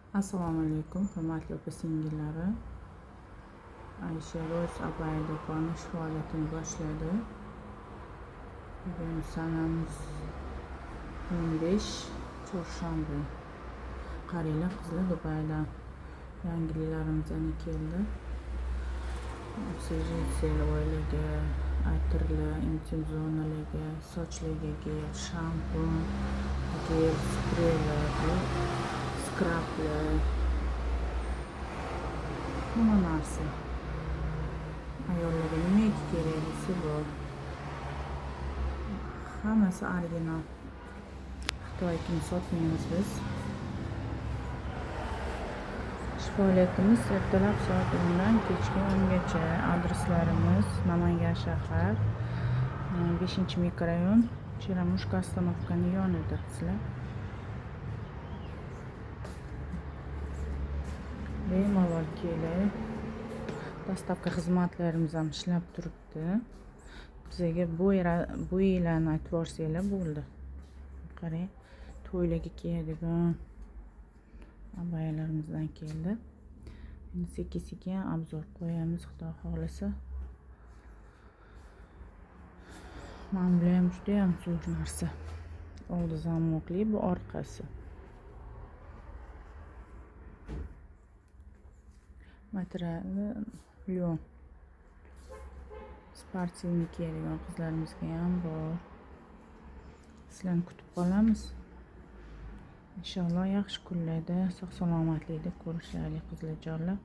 Assalomu alaykum, hurmatli opa-singillari. Aisha Ro'z Abay do'koni ish faoliyatini boshladi. Bugun sanamiz 15 chorshanba. Qaranglar, qizlar Dubaydan yangiliklarimiz yana keldi. Oksigen oilaga, atirlar, intim zonalarga, sochlarga gel, shampun, gel, spreylar, skrablar, hamma narsa. Ayollarga nimaiki kerak bo'lsa bor. Hammasi original. Xitoykini sotmaymiz biz. Faoliyatimiz ertalab soat 10 dan kechki 10 gacha. Adreslarimiz Namangan shahar, 5-mikrorayon, Cheramushka ostanovkani yonida qizlar. Bemalol kelib, dostavka xizmatlarimiz ham ishlab turibdi. Bizga bo'ylarni aytib yuborsanglar bo'ldi. Qarang, to'ylarga kiyadigan abayalarimizdan keldi. Endi sekin-sekin obzor qo'yamiz, xudo xohlasa. Mana bu ham juda ham zo'r narsa. Oldi zamokli, bu orqasi. Materiali lyon. Sportivniy kiyadigan qizlarimizga ham bor. Sizlarni kutib qolamiz. Inshaalloh yaxshi kunlarda sog' salomatlikda ko'rishaylik qizlarjonlar.